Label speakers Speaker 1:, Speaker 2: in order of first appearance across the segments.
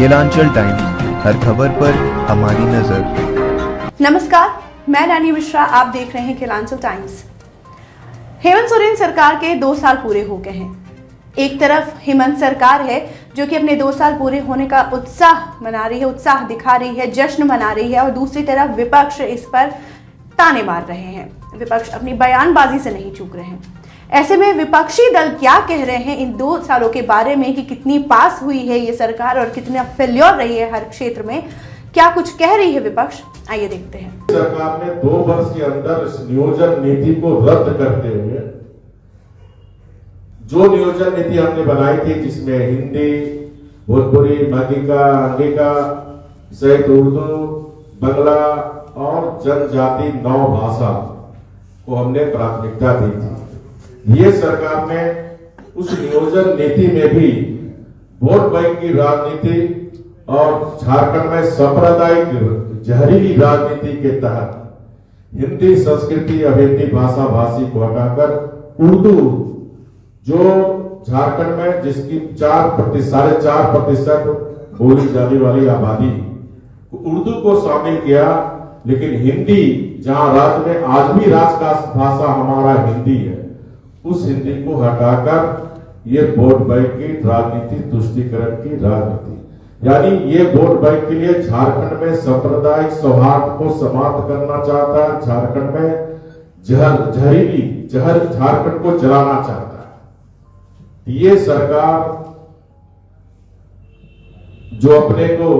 Speaker 1: Kelanchal times, हर खबर पर हमारी नजर।
Speaker 2: नमस्कार, मैं रानी मिश्रा, आप देख रहे हैं केलांचल टाइम्स। हेमंत सोरेन सरकार के 2 साल पूरे हो गए हैं। एक तरफ हेमंत सरकार है जो कि अपने 2 साल पूरे होने का उत्साह मना रही है, उत्साह दिखा रही है, जश्न मना रही है, और दूसरी तरफ विपक्ष इस पर ताने मार रहे हैं। विपक्ष अपनी बयानबाजी से नहीं चूक रहे हैं। ऐसे में विपक्षी दल क्या कह रहे हैं इन 2 सालों के बारे में कि कितनी पास हुई है ये सरकार और कितना फेल्योर रही है हर क्षेत्र में, क्या कुछ कह रही है विपक्ष, आइए देखते हैं।
Speaker 3: सरकार ने 2 वर्ष के अंदर इस नियोजन नीति को रद्द करते हुए जो नियोजन नीति हमने बनाई थी, जिसमें हिंदी, भोजपुरी, अंगिका सहित उर्दू, बंगला और जनजाति 9 भाषा को हमने प्राथमिकता दी थी। ये सरकार ने उस नियोजन नीति में भी वोट बैंक की राजनीति और झारखंड में सांप्रदायिक जहरीली राजनीति के तहत हिंदी संस्कृति और हिंदी भाषा भाषी को हटाकर उर्दू, जो झारखंड में जिसकी 4.5% बोली जाने वाली आबादी, उर्दू को शामिल किया। लेकिन हिंदी, जहां राज्य में आज भी राज का भाषा हमारा हिंदी है, उस हिंदी को हटाकर ये वोट बैंक की राजनीति, तुष्टीकरण की राजनीति, यानी ये वोट बैंक के लिए झारखंड में सांप्रदायिक सौहार्द को समाप्त करना चाहता है। झारखंड में जहर झारखंड को जलाना चाहता है। ये सरकार जो अपने को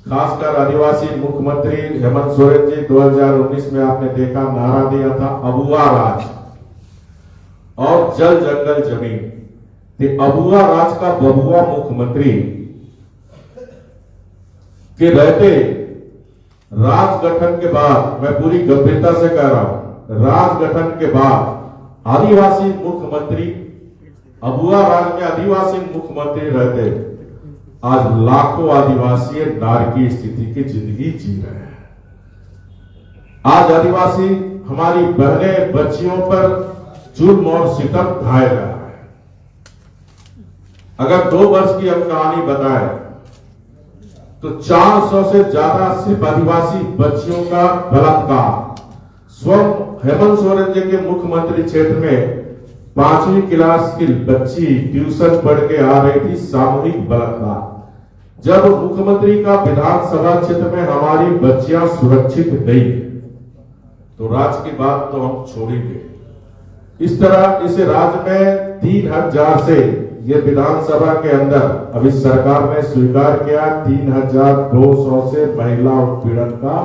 Speaker 3: खासकर आदिवासी मुख्यमंत्री हेमंत सोरेन जी 2019 में आपने देखा नारा दिया था, अबुआ राज और जल जंगल जमीन। तो अबुआ राज का बबुआ मुख्यमंत्री के रहते राज गठन के बाद, मैं पूरी गंभीरता से कह रहा हूं, राज गठन के बाद आदिवासी मुख्यमंत्री, अबुआ राज में आदिवासी मुख्यमंत्री रहते, आज लाखों आदिवासी नारकीय स्थिति की जिंदगी जी रहे हैं। आज आदिवासी हमारी बहनें, बच्चियों पर जुल्म और सितम ढाए रहा है। अगर 2 वर्ष की हम कहानी बताएं तो 400 से ज्यादा सिर्फ आदिवासी बच्चियों का बलात्कार, स्वयं हेमंत सोरेन जी के मुख्यमंत्री क्षेत्र में 5वीं क्लास की बच्ची ट्यूशन पढ़ के आ रही थी, सामूहिक बलात्कार। जब मुख्यमंत्री का विधानसभा क्षेत्र में हमारी बच्चियां सुरक्षित नहीं, तो राज्य की बात तो हम छोड़ेंगे। इस तरह इस राज्य में 3000 से, ये विधानसभा के अंदर अभी सरकार ने स्वीकार किया, 3200 से महिला उत्पीड़न का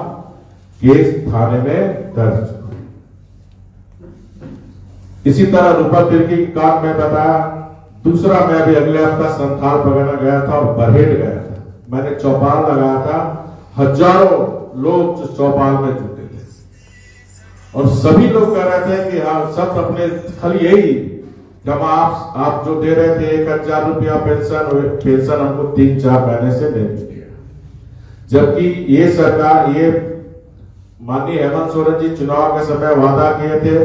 Speaker 3: केस थाने में दर्ज। इसी तरह रूपा तिर्की की काम में बताया। दूसरा, मैं अभी अगले हफ्ता संथाल बगाना गया था और बरहेट गया था। मैंने चौपाल लगाया था, हजारों लोग चौपाल में जुटे थे और सभी लोग कह रहे थे कि हाँ, सब अपने खाली यही जमा आप जो दे रहे थे 1000 रुपया पेंशन हमको 3-4 महीने से नहीं दिया। जबकि ये सरकार, ये माननीय हेमंत सोरेन जी चुनाव के समय वादा किए थे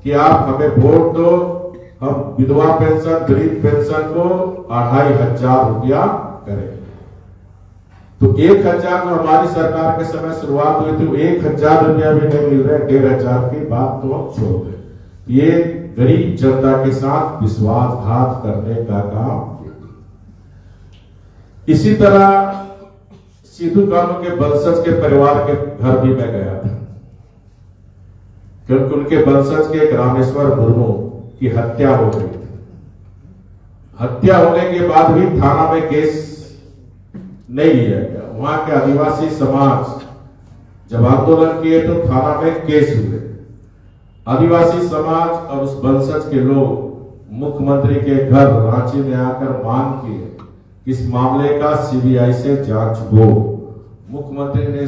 Speaker 3: कि आप हमें वोट दो, हम विधवा पेंशन, गरीब पेंशन को 2500 रुपया करेंगे। तो 1000 जो हमारी सरकार के समय शुरुआत हुई थी, 1000 रुपया भी नहीं मिल रहे, 1500 की बात तो हम छोड़ दें। ये गरीब जनता के साथ विश्वासघात करने का काम। इसी तरह सिद्धू कानू के वंशज के परिवार के घर भी मैं गया था, क्योंकि उनके वंशज के रामेश्वर मुर्मू की हत्या हो गई थी। हत्या होने के बाद भी थाना में केस नहीं लिया गया। वहां के आदिवासी समाज जब आंदोलन किए तो थाना में केस हुए। आदिवासी समाज और उस वंशज के लोग मुख्यमंत्री के घर रांची में आकर मांग किए इस मामले का सीबीआई से जांच हो। मुख्यमंत्री ने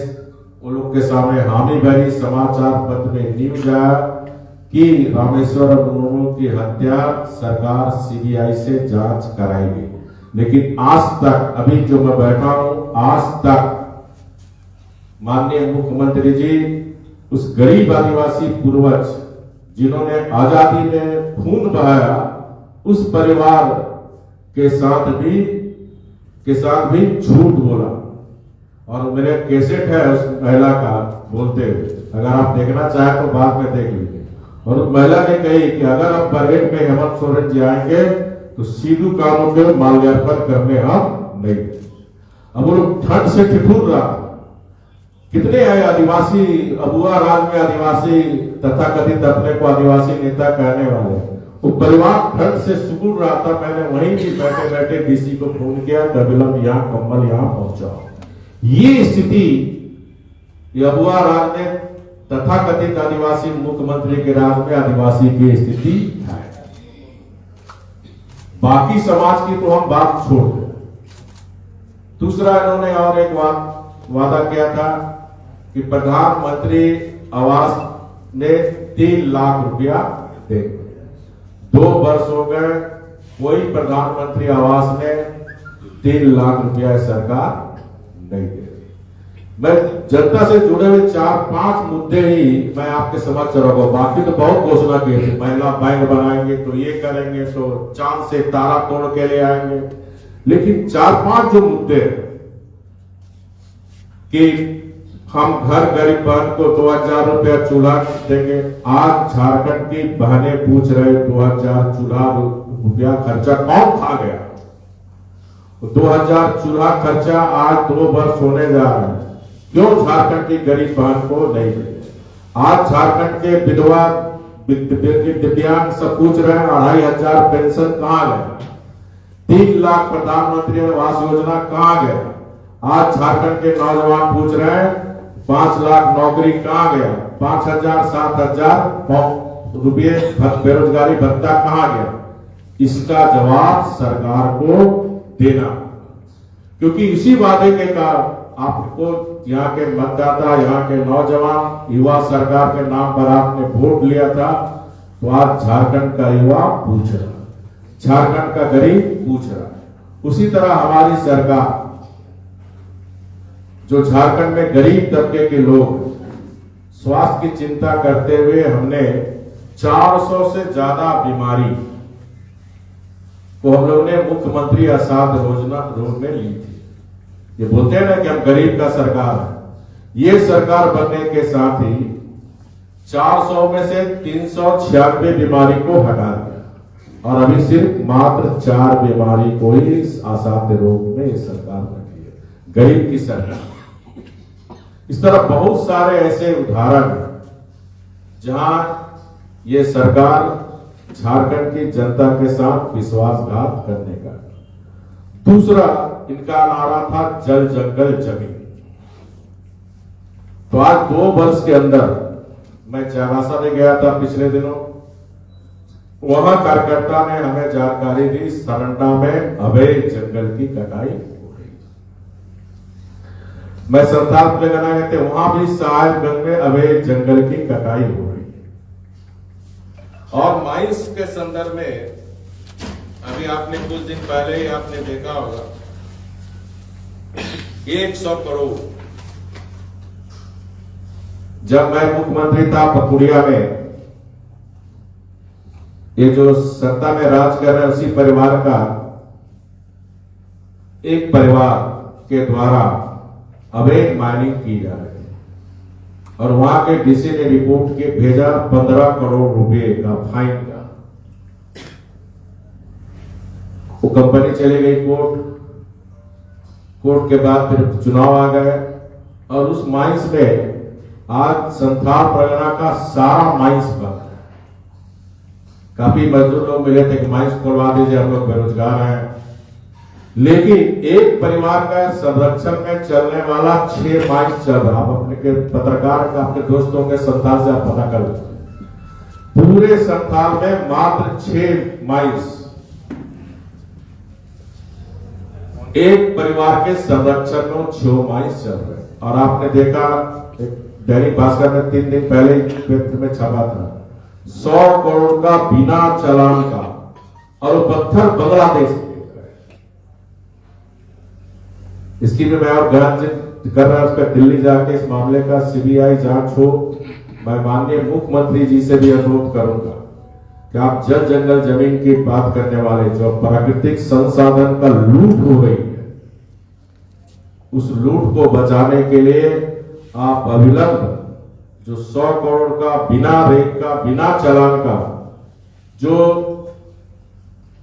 Speaker 3: उन लोग के सामने हामी भरी, समाचार पत्र में न्यूज आया कि रामेश्वर मुर्मू की हत्या सरकार सीबीआई से जांच कराएगी। लेकिन आज तक, अभी जो मैं बैठा हूं, आज तक माननीय मुख्यमंत्री जी उस गरीब आदिवासी पूर्वज जिन्होंने आजादी में खून बहाया, उस परिवार के साथ भी के साथ भी झूठ बोला। और मेरे कैसेट है उस महिला का बोलते हुए, अगर आप देखना चाहें तो बाद में देख लीजिए। और उस महिला ने कही कि अगर अब बरहेट में हेमंत सोरेन जी आएंगे तो सीधू कानून पे माल्यार्पण करने हम नहीं देंगे। अब वो लोग ठंड से ठिठुर रहा। कितने हैं आदिवासी, अबुआ राज में आदिवासी तथाकथित अपने को आदिवासी नेता कहने वाले, वो परिवार ठंड से सुकुड़ रहा था। मैंने वहीं भी बैठे बैठे डीसी को फोन किया, कबिलम यहाँ कम्बल यहाँ पहुंचाओ। ये स्थिति अबुआ राज में तथाकथित आदिवासी मुख्यमंत्री के राज में आदिवासी की स्थिति है। बाकी समाज की तो हम बात छोड़ दें। दूसरा इन्होंने और एक वादा किया था कि प्रधानमंत्री आवास ने 3 लाख रुपया दे। 2 वर्ष हो गए, कोई प्रधानमंत्री आवास ने 3 लाख रुपया सरकार नहीं दे। मैं जनता से जुड़े हुए 4-5 मुद्दे ही मैं आपके समक्ष रखूंगा। बाकी तो बहुत घोषणा की थी, महिला बैंक बनाएंगे तो ये करेंगे, तो चांद से तारा तोड़ के ले आएंगे। लेकिन 4-5 जो मुद्दे कि हम घर गरीब बहन को 2000 रुपया चूल्हा देंगे। आज झारखंड की बहनें पूछ रहे 2000 चूल्हा रुपया खर्चा कौन खा गया? 2000 चूल्हा खर्चा आज 2 वर्ष होने जा रहे हैं। क्यों झारखंड की गरीब बहन को नहीं मिले? आज झारखंड के विधवा दिव्यांग सब पूछ रहे हैं 2500 पेंशन कहां गया? 3 लाख प्रधानमंत्री आवास योजना कहां गया? आज झारखंड के नौजवान पूछ रहे हैं 5 लाख नौकरी कहां गया? 5000-7000 रुपये बेरोजगारी भत्ता कहां गया? इसका जवाब सरकार को देना, क्योंकि इसी वादे के कारण आपको यहाँ के मतदाता, यहाँ के नौजवान युवा सरकार के नाम पर आपने वोट लिया था। तो आज झारखंड का युवा पूछ रहा, झारखंड का गरीब पूछ रहा। उसी तरह हमारी सरकार जो झारखंड में गरीब तबके के लोग स्वास्थ्य की चिंता करते हुए हमने 400 से ज्यादा बीमारी को हम लोगों ने मुख्यमंत्री असाध्य योजना में ली थी। ये बोलते हैं ना कि हम गरीब का सरकार है। ये सरकार बनने के साथ ही 400 में से 396 बीमारी को हटा दिया और अभी सिर्फ मात्र 4 बीमारी को ही असाध्य रोग में ये सरकार बैठी है, गरीब की सरकार। इस तरह बहुत सारे ऐसे उदाहरण जहां ये सरकार झारखंड की जनता के साथ विश्वासघात करने का। दूसरा इनका नारा था जल जंगल जमीन। तो आज 2 वर्ष के अंदर मैं चारासा में गया था पिछले दिनों, वहां कार्यकर्ता ने हमें जानकारी दी सरंडा में अवैध जंगल की कटाई हो रही। मैं संताप में गए थे, वहां भी साहेबगंज में अवैध जंगल की कटाई हो रही। और माइंस के संदर्भ में अभी आपने कुछ दिन पहले ही आपने देखा होगा 100 करोड़। जब मैं मुख्यमंत्री था पकुड़िया में, ये जो सत्ता में राज कर रहे हैं उसी परिवार का एक परिवार के द्वारा अवैध माइनिंग की जा रही है और वहां के डीसी ने रिपोर्ट के भेजा 15 करोड़ रुपए का फाइन का। वो कंपनी चली गई कोर्ट के बाद फिर चुनाव आ गए और उस माइंस में आज संथाल परगना का सारा माइंस बंद है। काफी मजदूर लोग मिले थे कि माइंस खोलवा दीजिए, हम लोग बेरोजगार हैं। लेकिन एक परिवार का संरक्षण में चलने वाला 6 माइंस चल रहा। आप अपने के पत्रकार का अपने दोस्तों के संथाल से आप पता कर लीजिए, पूरे संथाल में मात्र 6 माइंस एक परिवार के संरक्षण में 6 माइंस चल रहे। और आपने देखा दैनिक भास्कर में 3 दिन पहले में छपा था 100 करोड़ का बिना चालान का, और वो पत्थर बांग्लादेश। इसकी भी मैं और जांच कर रहा हूं, उसका दिल्ली जाके इस मामले का सीबीआई जांच हो। मैं माननीय मुख्यमंत्री जी से भी अनुरोध करूंगा कि आप जल जंगल जमीन की बात करने वाले जो प्राकृतिक संसाधन का लूट हो रही है, उस लूट को बचाने के लिए आप अविलंब जो 100 करोड़ का बिना रेट का बिना चालान का जो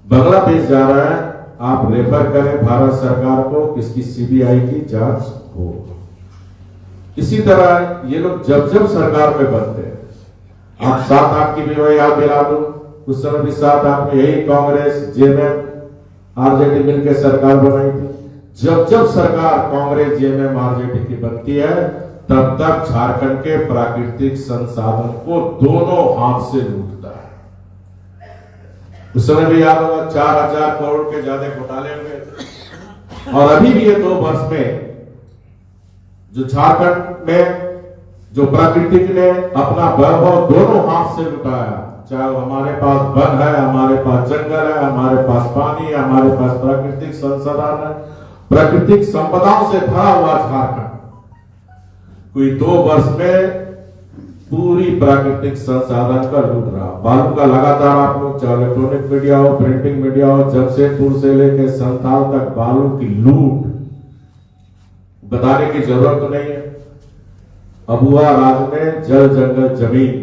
Speaker 3: बांग्लादेश जा रहा है, आप रेफर करें भारत सरकार को, किसकी सीबीआई की जांच हो। इसी तरह ये लोग जब जब सरकार में बनते हैं, आप 7-8 की भी मैं याद दिला दूं, उस समय भी 7-8 में यही कांग्रेस, जेएमएम, आरजेडी मिलकर सरकार बनाई थी। जब जब सरकार कांग्रेस, जेएमएम, आरजेडी की बनती है, तब तक झारखंड के प्राकृतिक संसाधन को दोनों हाथ से लूटता है। उस समय भी याद होगा 4000 करोड़ के ज्यादा घोटाले हुए, और अभी भी ये 2 वर्ष में जो झारखंड में जो प्राकृतिक ने अपना वैभव दोनों हाथ से लुटाया, चाहे हमारे पास वन है, हमारे पास जंगल है, हमारे पास पानी है, हमारे पास प्राकृतिक संसाधन है, प्राकृतिक संपदाओं से भरा हुआ झारखंड कोई 2 वर्ष में पूरी प्राकृतिक संसाधन का लूट रहा। बालू का लगातार आप लोग चाहे इलेक्ट्रॉनिक मीडिया हो, प्रिंटिंग मीडिया हो, जमशेदपुर से लेकर संथाल तक बालू की लूट बताने की जरूरत तो नहीं है। अबुआ राज में जल जंगल जमीन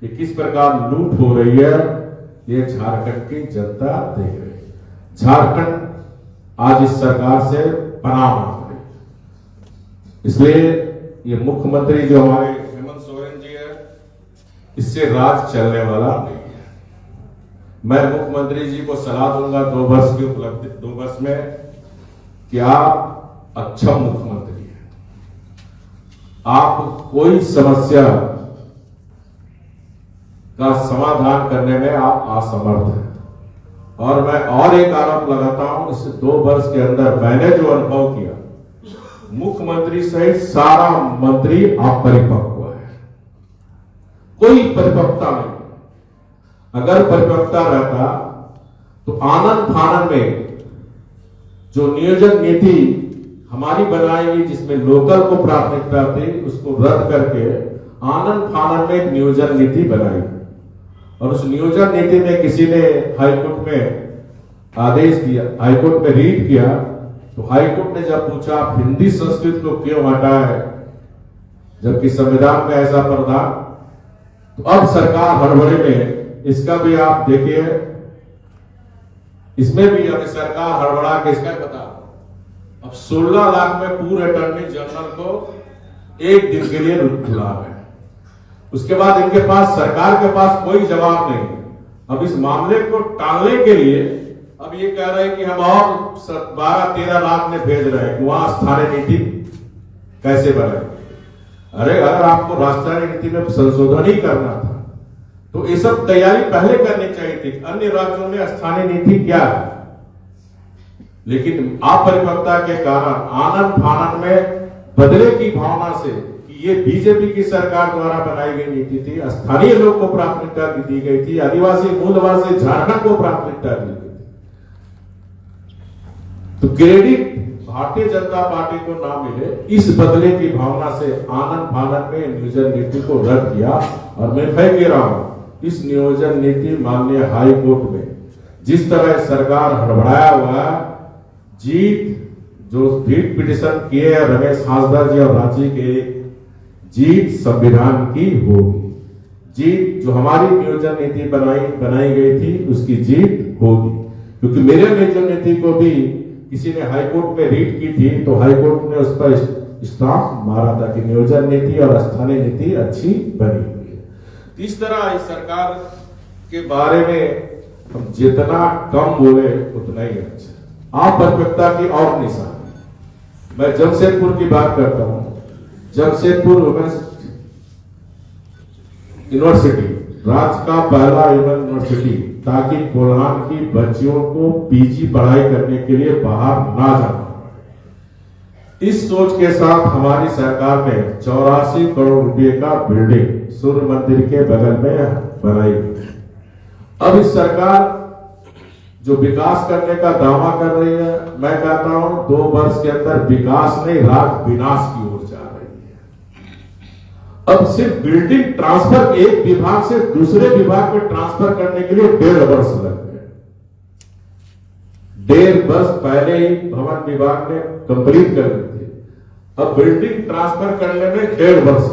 Speaker 3: कि किस प्रकार लूट हो रही है, ये झारखंड की जनता देख रही है। झारखंड आज इस सरकार से पनाह मांग रही है। इसलिए ये मुख्यमंत्री जो हमारे हेमंत सोरेन जी है, इससे राज चलने वाला नहीं है। मैं मुख्यमंत्री जी को सलाह दूंगा 2 वर्ष की उपलब्धि 2 वर्ष में कि आप अच्छा मुख्यमंत्री हैं, आप कोई समस्या का समाधान करने में आप असमर्थ हैं। और मैं और एक आरोप लगाता हूं, इस 2 वर्ष के अंदर मैंने जो अनुभव किया, मुख्यमंत्री सहित सारा मंत्री अपरिपक्व है, कोई परिपक्वता नहीं। अगर परिपक्वता रहता तो आनंद फानन में जो नियोजन नीति हमारी बनाई गई, जिसमें लोकल को प्राथमिकता थी, उसको रद्द करके आनंद फानन में एक नियोजन नीति बनाई, और उस नियोजन नीति में किसी ने हाईकोर्ट में आदेश दिया, हाईकोर्ट में रीट किया, तो हाईकोर्ट ने जब पूछा आप हिंदी संस्कृत को क्यों हटाए जबकि संविधान में ऐसा प्रावधान, तो अब सरकार हड़बड़ी में, इसका भी आप देखिए, इसमें भी अब सरकार हड़बड़ा के इसका बता, अब 16 लाख में पूर्व अटॉर्नी जनरल को 1 दिन के लिए बुला है। उसके बाद इनके पास, सरकार के पास कोई जवाब नहीं। अब इस मामले को टालने के लिए अब ये कह रहे हैं कि हम और 12-13 लाख में भेज रहे हैं, वहां स्थानीय नीति कैसे बने। अरे अगर आपको राष्ट्रीय नीति में संशोधन ही करना था तो ये सब तैयारी पहले करनी चाहिए थी। अन्य राज्यों में स्थानीय नीति क्या है, लेकिन अपरिपक्वता के कारण आनंद फानन में बदले की भावना से कि ये बीजेपी की सरकार द्वारा बनाई गई नीति थी, स्थानीय लोग को प्राथमिकता दी गई थी, आदिवासी मूलवासी झारखंड को प्राथमिकता दी गई थी, तो क्रेडिट भारतीय जनता पार्टी को ना मिले, इस बदले की भावना से आनंद फानन में नियोजन नीति को रद्द किया। और मैं फिर कह रहा हूं, इस नियोजन नीति माननीय हाई कोर्ट में जिस तरह सरकार हड़बड़ाया हुआ, जीत जो रीट पिटिशन किए रमेश हांसदा जी और रांची के, जीत संविधान की होगी। जीत जो हमारी नियोजन नीति बनाई गई थी उसकी जीत होगी, क्योंकि मेरे नियोजन नीति को भी किसी ने हाईकोर्ट में रीट की थी तो हाईकोर्ट ने उस पर स्टाम्प मारा था कि नियोजन नीति और स्थानीय नीति अच्छी बनी हुई है। इस तरह इस सरकार के बारे में हम जितना कम बोले उतना ही अच्छा। अपरिपक्वता की और निशानी, मैं जमशेदपुर की बात करता हूं। जमशेदपुर वुमेन्स यूनिवर्सिटी राज्य का पहला यूनिवर्सिटी, ताकि कोल्हान की बच्चियों को पीजी पढ़ाई करने के लिए बाहर ना जाना पड़े। इस सोच के साथ हमारी सरकार ने 84 करोड़ रुपए का बिल्डिंग सूर्य मंदिर के बगल में बनाई। अब इस सरकार जो विकास करने का दावा कर रही है, मैं कहता हूं 2 वर्ष के अंदर विकास नहीं, राज विनाश की ओर जा रही है। अब सिर्फ बिल्डिंग ट्रांसफर, एक विभाग से दूसरे विभाग में ट्रांसफर करने के लिए 1.5 वर्ष लग गए। 1.5 वर्ष पहले ही भवन विभाग ने कंप्लीट कर दी थी। अब बिल्डिंग ट्रांसफर करने में 1.5 वर्ष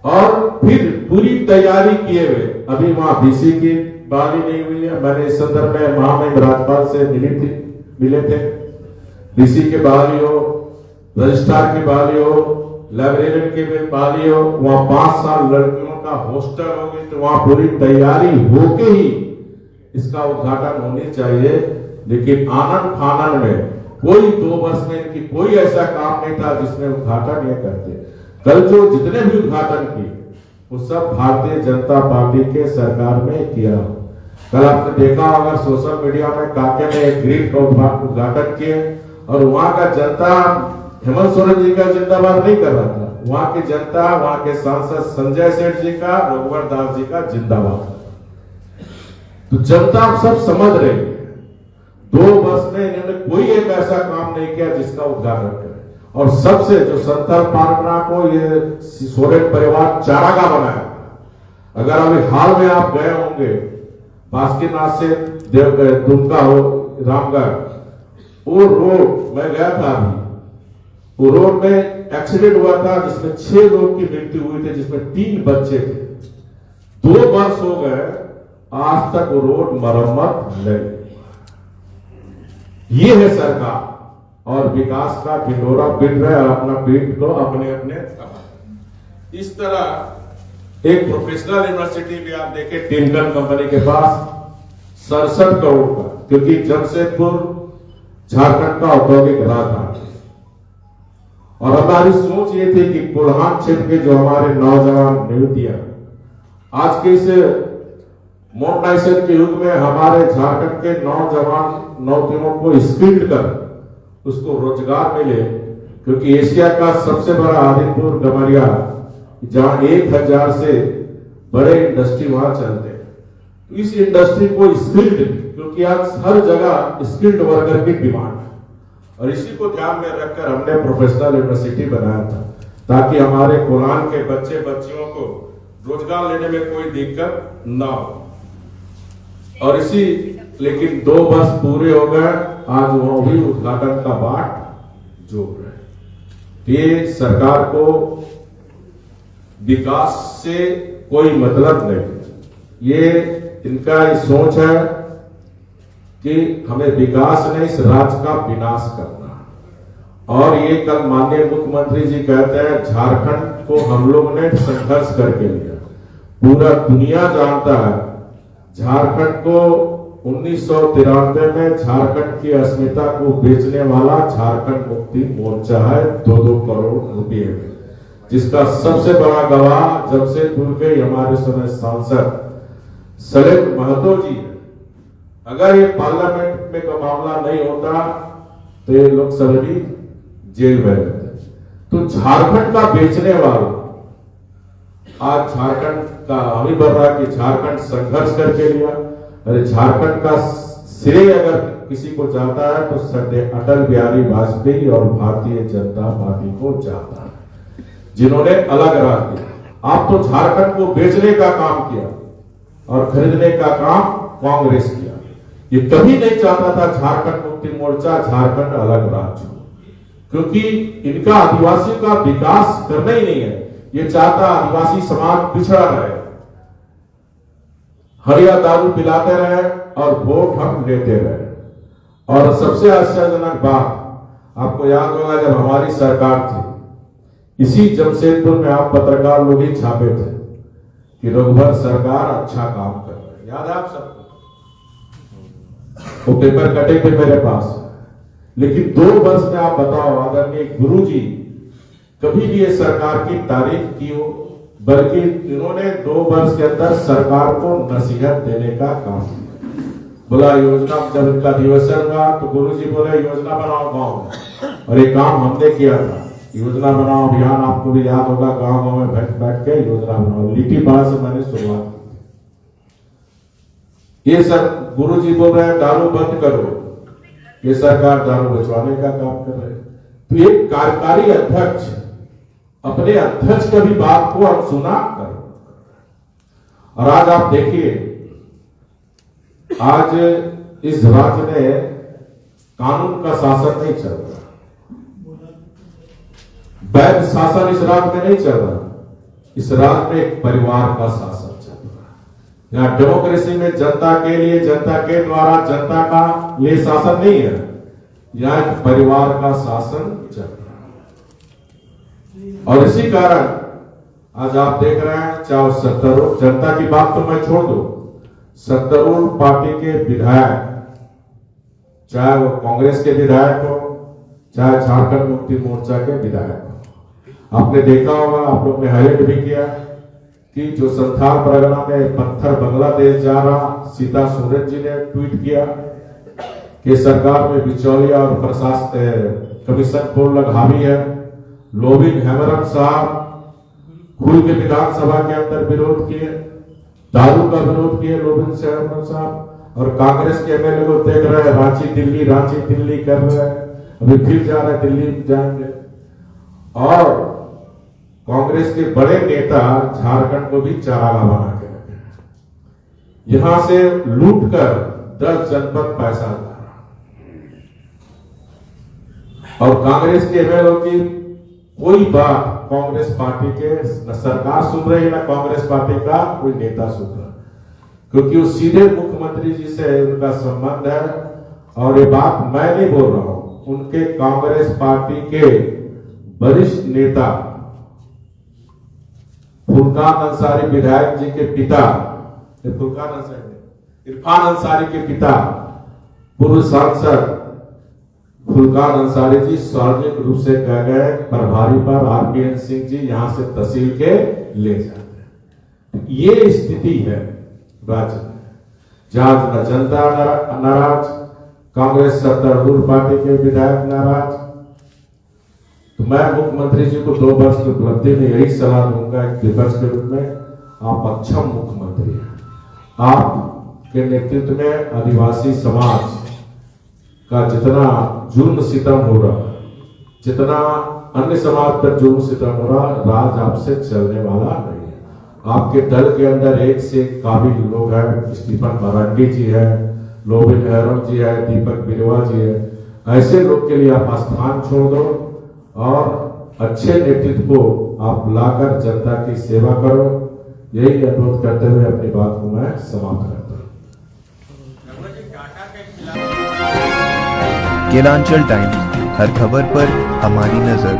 Speaker 3: और फिर पूरी तैयारी किए हुए अभी वहां बीसी की बहाली नहीं हुई है। मैंने इस संदर्भ में महामहिम राज्यपाल से मिले थे। बीसी की बहाली हो, रजिस्ट्रार की बहाली हो, लाइब्रेरियन की भी बहाली हो, वहां 5 साल लड़कियों का हॉस्टल होगी, तो वहां पूरी तैयारी होके ही इसका उद्घाटन होनी चाहिए। लेकिन आनंद फानन में कोई 2 वर्ष में इनकी कोई ऐसा काम नहीं था जिसमें उद्घाटन ये करते। कल जो जितने भी उद्घाटन किए वो सब भारतीय जनता पार्टी के सरकार में किया। कल आपने देखा अगर सोशल मीडिया में काके ने एक ग्रिल का उद्घाटन किए और वहां का जनता हेमंत सोरेन जी का जिंदाबाद नहीं कर रहा था, वहां की जनता वहां के सांसद संजय सेठ जी का, रघुवर दास जी का जिंदाबाद। तो जनता सब समझ रही है 2 वर्ष में इन्होंने कोई एक ऐसा काम नहीं किया जिसका उद्घाटन करे। और सबसे जो संथल पार्कना को ये सोरेन परिवार चारागाह बनाया। अगर अभी हाल में आप गए होंगे बासुकीनाथ से दुमका हो रामगढ़, वो रोड मैं गया था अभी, वो रोड में एक्सीडेंट हुआ था जिसमें 6 लोग की मृत्यु हुई थी, जिसमें 3 बच्चे थे। 2 वर्ष हो गए, आज तक वो रोड मरम्मत नहीं। ये है सरकार और विकास का ढिंढोरा पीट रहे हैं अपना पीठ को अपने अपने। इस तरह एक प्रोफेशनल यूनिवर्सिटी भी आप देखें टिमकन कंपनी के पास 67 करोड़ का, क्योंकि जमशेदपुर झारखंड का औद्योगिक राजधानी और हमारी सोच ये थी कि कोल्हान क्षेत्र के जो हमारे नौजवान युवतियां आज के इस मॉडर्नाइजेशन के युग में हमारे झारखंड के नौजवान नौजवानों को स्किल्ड कर उसको रोजगार मिले, क्योंकि एशिया का सबसे बड़ा आदिपुर डमरिया जहां 1000 से बड़े इंडस्ट्री वहां चलते हैं। इस इंडस्ट्री को स्किल्ड, क्योंकि आज हर जगह स्किल्ड वर्कर की डिमांड है और इसी को ध्यान में रखकर हमने प्रोफेशनल यूनिवर्सिटी बनाया था ताकि हमारे कोल्हान के बच्चे बच्चियों को रोजगार लेने में कोई दिक्कत ना हो। और इसी लेकिन 2 वर्ष पूरे हो गए, आज वो भी उद्घाटन का बाट जोड़ रहे। ये सरकार को विकास से कोई मतलब नहीं। ये इनका ये सोच है कि हमें विकास नहीं इस राज्य का विनाश करना। और ये कल माननीय मुख्यमंत्री जी कहते हैं झारखंड को हम लोग ने संघर्ष करके लिया। पूरा दुनिया जानता है झारखंड को 1993 में झारखंड की अस्मिता को बेचने वाला झारखंड मुक्ति मोर्चा है 2-2 करोड़ रुपए में, जिसका सबसे बड़ा गवाह जमशेदपुर के हमारे समय सांसद सलेम महतो जी है। अगर ये पार्लियामेंट में का मामला नहीं होता तो ये लोग सभी जेल में रहते। तो झारखंड का बेचने वाला आज झारखंड का हामी बढ़ रहा है कि झारखंड संघर्ष करके लिया। अरे झारखंड का श्रेय अगर किसी को जाता है तो सदैव अटल बिहारी वाजपेयी और भारतीय जनता पार्टी को जाता है, जिन्होंने अलग राह दिया। आप तो झारखंड को बेचने का काम किया और खरीदने का काम कांग्रेस किया। ये कभी नहीं चाहता था झारखंड मुक्ति मोर्चा झारखंड अलग राज्य हो, क्योंकि इनका आदिवासी का विकास करना ही नहीं है। ये चाहता आदिवासी समाज पिछड़ा रहे, हरिया दारू पिलाते रहे और वोट हम लेते रहे। और सबसे आश्चर्यजनक बात आपको याद होगा जब हमारी सरकार थी, इसी जमशेदपुर में आप पत्रकार लोग ही छापे थे कि रघुवर सरकार अच्छा काम कर रहे हैं। याद है आप सबको? वो पेपर कटे थे मेरे पास। लेकिन 2 वर्ष में आप बताओ आदरणीय गुरु जी कभी भी ये सरकार की तारीफ की हो, बल्कि इन्होंने 2 वर्ष के अंदर सरकार को नसीहत देने का काम किया। बोला योजना, जब इनका अधिवेशन हुआ तो गुरुजी बोले योजना बनाओ गांव में, और ये काम हमने किया था। योजना बनाओ अभियान आपको भी याद होगा, गांव गांव में बैठ के योजना बनाओ, लिट्टी पाड़ा से मैंने शुरुआत की। ये सर गुरुजी बोल रहे हैं दारू बंद करो, ये सरकार दारू बचवाने का काम कर रहे हैं। तो एक कार्यकारी अध्यक्ष अपने अध्यक्ष की भी बात को अनसुना करो। और आज आप देखिए, आज इस राज्य में कानून का शासन नहीं चल रहा, वैध शासन इस राज्य में नहीं चल रहा, इस राज्य में एक परिवार का शासन चल रहा है। यहाँ डेमोक्रेसी में जनता के लिए, जनता के द्वारा, जनता का लिए शासन नहीं है, यहाँ एक परिवार का शासन चल रहा है। और इसी कारण आज आप देख रहे हैं, चाहे सत्तारूढ़, जनता की बात तो मैं छोड़ दूं, सत्तारूढ़ पार्टी के विधायक, चाहे वो कांग्रेस के विधायक हो, चाहे झारखंड मुक्ति मोर्चा के विधायक हो, आपने देखा होगा, आप लोग ने हाईलाइट भी किया कि जो संथाल परगना में पत्थर बांग्लादेश जा रहा, सीता सोरेन जी ने ट्वीट किया कि सरकार में बिचौलिया और प्रशासन कमीशन खोल लग हावी है। लोबिन हेमरम साहब खुल के विधानसभा के अंदर विरोध किए, दारू का विरोध किए लोबिन हेमरम साहब, और कांग्रेस के एमएलए को देख रहे हैं रांची दिल्ली कर रहे हैं, अभी फिर जा रहे हैं दिल्ली जाएंगे। और कांग्रेस के बड़े नेता झारखंड को भी चारागाह बना के रखे, यहां से लूट कर 10 जनपद पैसा ला रहा, और कांग्रेस के एमएलए की कोई बात कांग्रेस पार्टी के न सरकार सुन रही है, न कांग्रेस पार्टी का कोई नेता सुन रहा, क्योंकि वो सीधे मुख्यमंत्री जी से उनका संबंध है। और ये बात मैं नहीं बोल रहा हूं, उनके कांग्रेस पार्टी के वरिष्ठ नेता फुरकान अंसारी विधायक जी के पिता, इरफान अंसारी के पिता, पूर्व सांसद फुरकान अंसारी जी सार्वजनिक रूप से कह गए प्रभारी पर आरपीएन सिंह जी यहां से तहसील के ले जाते हैं। ये स्थिति है राज्य में, जहां जनता नाराज, कांग्रेस सत्तारूढ़ पार्टी के विधायक नाराज। तो मैं मुख्यमंत्री जी को 2 वर्ष की उपलब्धि में यही सलाह दूंगा एक विपक्ष के रूप में, आप अक्षम मुख्यमंत्री हैं, आपके नेतृत्व में आदिवासी समाज का जितना जुल्म सितम हो रहा, जितना अन्य समाज पर जुल्म सितम हो रहा, राज आपसे चलने वाला नहीं है। आपके दल के अंदर एक से काबिल लोग हैं, स्टीफन मरांडी जी है, लोबिन हेमरम जी है, दीपक बिरुवा जी है, ऐसे लोग के लिए आप स्थान छोड़ दो और अच्छे नेतृत्व को आप लाकर जनता की सेवा करो। यही अनुरोध करते हुए अपनी बात को मैं समाप्त करता हूं।
Speaker 1: केलांचल टाइम्स, हर खबर पर हमारी नजर।